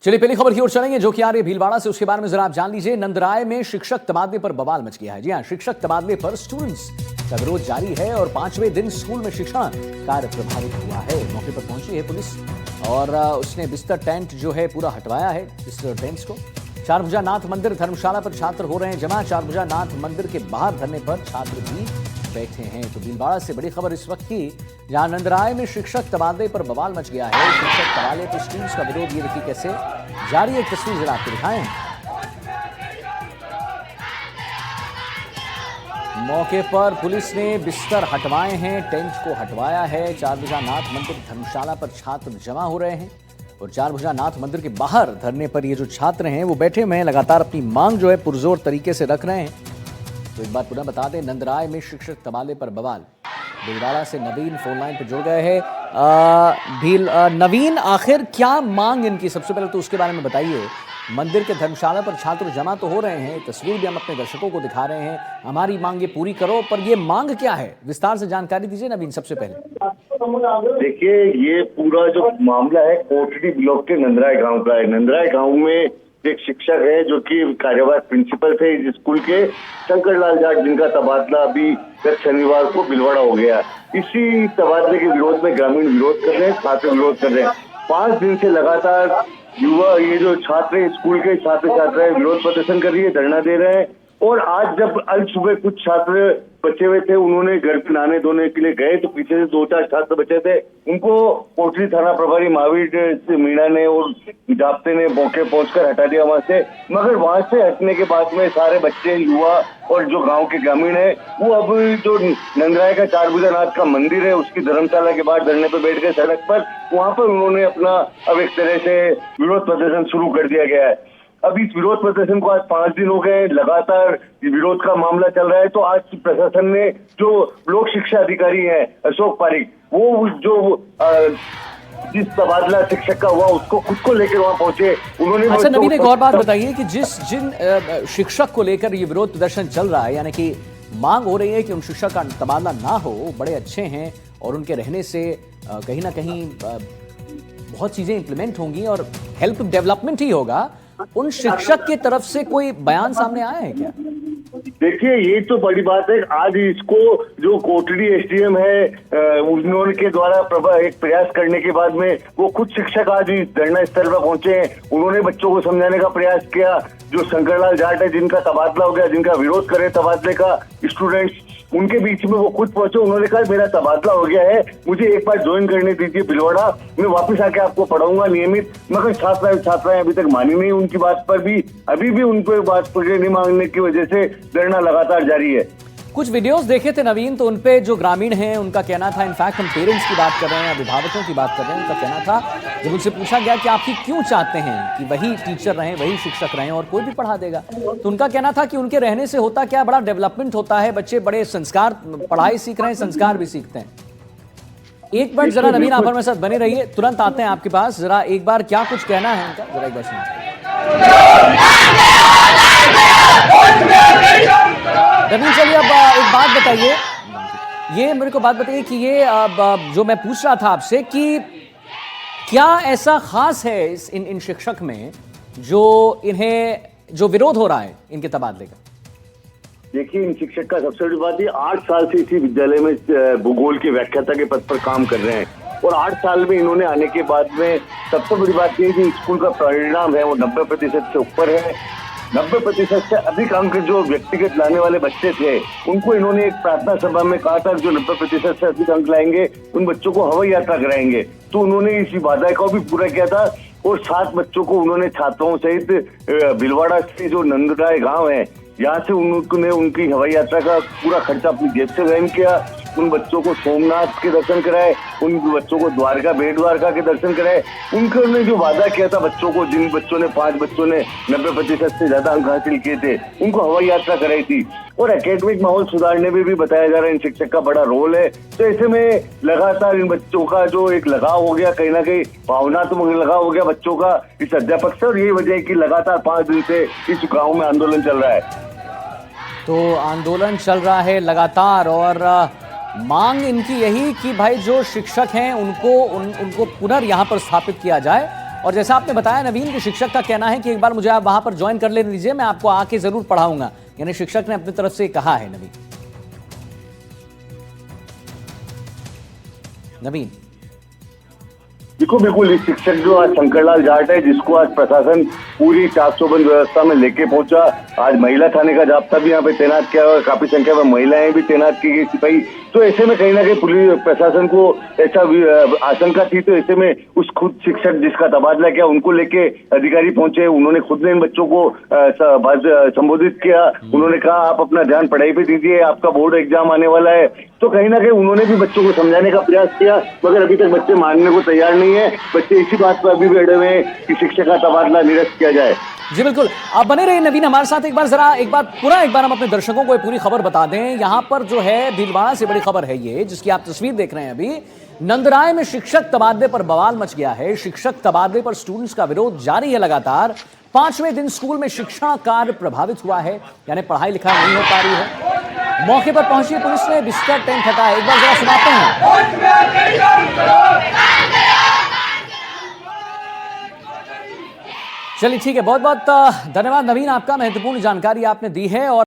चलिए पहली खबर की ओर चलेंगे जो कि आ रही है भीलवाड़ा से। उसके बारे में जरा आप जान लीजिए। नंदराय में शिक्षक तबादले पर बवाल मच गया है। जी हां, शिक्षक तबादले पर स्टूडेंट्स का विरोध जारी है और 5वें दिन स्कूल में शिक्षण कार्य प्रभावित हुआ है। मौके पर पहुंची है पुलिस और उसने बिस्तर टेंट जो है पूरा हटवाया है। बिस्तर टेंट्स को चारभुजा नाथ मंदिर धर्मशाला पर छात्र हो रहे हैं जमा। चारभुजा नाथ मंदिर के बाहर धरने पर छात्र भी बैठे हैं। तो भीलवाड़ा से बड़ी खबर इस वक्त की, जहां नंदराय में शिक्षक तबादले पर बवाल मच गया है। शिक्षक तबादले पर स्टूडेंट्स का विरोध, ये देखिए कैसे जारी। एक तस्वीर जरा आपको दिखाएं। मौके पर पुलिस ने बिस्तर हटवाए हैं, टेंट को हटवाया है। चारभुजा नाथ मंदिर धर्मशाला पर छात्र जमा हो रहे हैं और चारभुजा नाथ मंदिर के बाहर धरने पर ये जो छात्र हैं वो बैठे हुए हैं, लगातार अपनी मांग जो है पुरजोर तरीके से रख रहे हैं। तो एक बार पुनः बता दें, नंदराय में शिक्षक तबादले पर बवाल। भीलवाड़ा से नवीन फोन लाइन पर जुड़ गए हैं। नवीन, आखिर क्या मांग इनकी? सबसे पहले तो उसके बारे में बताइए। मंदिर के धर्मशाला पर छात्र जमा तो हो रहे हैं, तस्वीर भी हम अपने दर्शकों को दिखा रहे हैं। हमारी मांग ये पूरी करो, पर ये मांग क्या है? विस्तार से जानकारी दीजिए नवीन सबसे पहले। देखिए, ये पूरा जो मामला है कोटड़ी ब्लॉक के नंदराय गांव का है। नंदराय गांव में एक शिक्षक है जो कि कार्यवाहक प्रिंसिपल थे इस स्कूल के, शंकरलाल जाट, जिनका तबादला अभी गत शनिवार को भीलवाड़ा हो गया। इसी तबादले के विरोध में ग्रामीण विरोध कर रहे हैं, छात्र विरोध कर रहे हैं। 5 दिन से लगातार युवा, ये जो छात्र स्कूल के छात्र छात्राएं विरोध प्रदर्शन कर रही है, धरना दे रहे हैं। और आज जब अल सुबह कुछ छात्र बचे हुए थे, उन्होंने घर पे नहाने धोने के लिए गए तो पीछे से 2-4 छात्र बचे थे। उनको कोटली थाना प्रभारी महावीर मीणा ने और जाप्ते ने मौके पहुंचकर हटा दिया वहां से। मगर वहां से हटने के बाद में सारे बच्चे, युवा और जो गांव के ग्रामीण है, वो अब जो नंदराय का चारभुजा नाथ का मंदिर है उसकी धर्मशाला के बाहर धरने पर बैठ गए सड़क पर। वहां पर उन्होंने अपना अब एक तरह से विरोध प्रदर्शन शुरू कर दिया गया है। अब इस विरोध प्रदर्शन को आज 5 दिन हो गए, लगातार विरोध का मामला चल रहा है। तो आज प्रशासन ने, जो लोक शिक्षा अधिकारी हैं अशोक पारिक, वो जो जिस तबादला शिक्षक का हुआ उसको खुद को लेकर वहां पहुंचे। उन्होंने अच्छा नवीन, एक और बात बताइए कि जिन शिक्षक को लेकर ये विरोध प्रदर्शन चल रहा है, यानी कि मांग हो रही है कि उन शिक्षक का तबादला ना हो, बड़े अच्छे हैं और उनके रहने से कहीं ना कहीं बहुत चीजें इंप्लीमेंट होंगी और हेल्प डेवलपमेंट ही होगा, उन शिक्षक की तरफ से कोई बयान सामने आया है क्या? देखिए, ये तो बड़ी बात है। आज इसको जो कोटड़ी एसडीएम है उन्होंने के द्वारा एक प्रयास करने के बाद में वो खुद शिक्षक आज इस धरना स्थल पर पहुंचे हैं। उन्होंने बच्चों को समझाने का प्रयास किया। जो शंकरलाल जाट है, जिनका तबादला हो गया, जिनका विरोध करे तबादले का स्टूडेंट्स, उनके बीच में वो खुद पहुंचे। उन्होंने कहा मेरा तबादला हो गया है, मुझे एक बार ज्वाइन करने दीजिए भीलवाड़ा, मैं वापस आके आपको पढ़ाऊंगा नियमित। मगर छात्राएं अभी तक मानी नहीं उनकी बात पर भी, अभी भी उन पर बात पर नहीं मांगने की वजह से धरना लगातार जारी है। कुछ वीडियोस देखे थे नवीन, तो उनपे जो ग्रामीण हैं उनका कहना था, इनफैक्ट हम पेरेंट्स की बात कर रहे हैं, अभिभावकों की बात कर रहे हैं, उनका कहना था जब उनसे पूछा गया कि आप ही क्यों चाहते हैं कि वही टीचर रहें, वही शिक्षक रहें और कोई भी पढ़ा देगा, तो उनका कहना था कि उनके रहने से होता क्या, बड़ा डेवलपमेंट होता है, बच्चे बड़े संस्कार, पढ़ाई सीख रहे हैं, संस्कार भी सीखते हैं। एक बार जरा नवीन आप हमारे साथ बने रहिए, तुरंत आते हैं आपके पास। जरा एक बार क्या कुछ कहना है उनका, जरा एक बार सुनिए। नवीन चलिए अब एक बात बताइए, ये मेरे को बात बताइए कि ये जो मैं पूछ रहा था आपसे कि क्या ऐसा खास है इन शिक्षक में जो इन्हें जो विरोध हो रहा है इनके तबादले का? देखिए, इन शिक्षक का सबसे बड़ी बात, ये 8 साल से इसी विद्यालय में भूगोल के व्याख्याता के पद पर काम कर रहे हैं और 8 साल में इन्होंने आने के बाद में सबसे बड़ी बात ये कि स्कूल का परिणाम है वो 90% से ऊपर है। 90% से अधिक अंक जो व्यक्तिगत लाने वाले बच्चे थे, उनको इन्होंने एक प्रार्थना सभा में कहा था जो 90% से अधिक अंक लाएंगे उन बच्चों को हवाई यात्रा कराएंगे। तो उन्होंने इसी वादा को भी पूरा किया था और 7 बच्चों को उन्होंने छात्रों सहित भीलवाड़ा से जो नंदराय गांव है, यहाँ से उन्होंने उनकी हवाई यात्रा का पूरा खर्चा अपनी जेब से वहन किया। उन बच्चों को सोमनाथ के दर्शन कराए, उन बच्चों को द्वारका, बेट द्वारका के दर्शन कराए। उन्होंने जो वादा किया था बच्चों को, जिन बच्चों ने 5 बच्चों ने 90% से ज्यादा अंक हासिल किए थे, उनको हवाई यात्रा कराई थी। और एकेडमिक माहौल सुधारने में भी बताया जा रहा है इन शिक्षक का बड़ा रोल है। तो ऐसे में लगातार इन बच्चों का जो एक लगाव हो गया, कहीं ना कहीं भावनात्मक लगाव हो गया बच्चों का इस अध्यापक से, और यही वजह है कि लगातार 5 दिन से इस गाँव में आंदोलन चल रहा है। तो आंदोलन चल रहा है लगातार और मांग इनकी यही कि भाई जो शिक्षक हैं उनको पुनः यहाँ पर स्थापित किया जाए और जैसा आपने बताया नवीन, कि शिक्षक का कहना है कि एक बार मुझे आप वहां पर ज्वाइन कर लेने दीजिए, मैं आपको आके जरूर पढ़ाऊंगा, यानी शिक्षक ने अपनी तरफ से कहा है। नवीन देखो बिल्कुल, इस शिक्षक जो आज शंकरलाल जाट है, जिसको आज प्रशासन पूरी चाकचौबंद व्यवस्था में लेके पहुंचा। आज महिला थाने का जाब्ता भी यहाँ पे तैनात किया और काफी संख्या में महिलाएं भी तैनात की गई सिपाही। तो ऐसे में कहीं ना कहीं पुलिस प्रशासन को ऐसा आशंका थी, तो ऐसे में उस खुद शिक्षक जिसका तबादला किया उनको लेके अधिकारी पहुंचे। उन्होंने खुद ने इन बच्चों को संबोधित किया। उन्होंने कहा आप अपना ध्यान पढ़ाई पे दीजिए, आपका बोर्ड एग्जाम आने वाला है। तो कहीं ना कहीं उन्होंने भी बच्चों को समझाने का प्रयास किया, मगर अभी तक बच्चे मानने को तैयार नहीं है। बच्चे इसी बात पर अभी भी अड़े हुए हैं कि शिक्षक का तबादला निरस्त किया जाए। जी बिल्कुल, आप बने रहिए नवीन हमारे साथ। एक बार हम अपने दर्शकों को पूरी खबर बता दें। यहाँ पर जो है भीलवाड़ा से बड़ी खबर है ये, जिसकी आप तस्वीर देख रहे हैं अभी। नंदराय में शिक्षक तबादले पर बवाल मच गया है। शिक्षक तबादले पर स्टूडेंट्स का विरोध जारी है लगातार। 5वें दिन स्कूल में शिक्षण कार्य प्रभावित हुआ है, यानी पढ़ाई लिखाई नहीं हो पा रही है। मौके पर पहुंची पुलिस ने बिस्तर टेंट हटाया। एक बार जरा सुनाते हैं। चलिए ठीक है, बहुत बहुत धन्यवाद नवीन, आपका महत्वपूर्ण जानकारी आपने दी है। और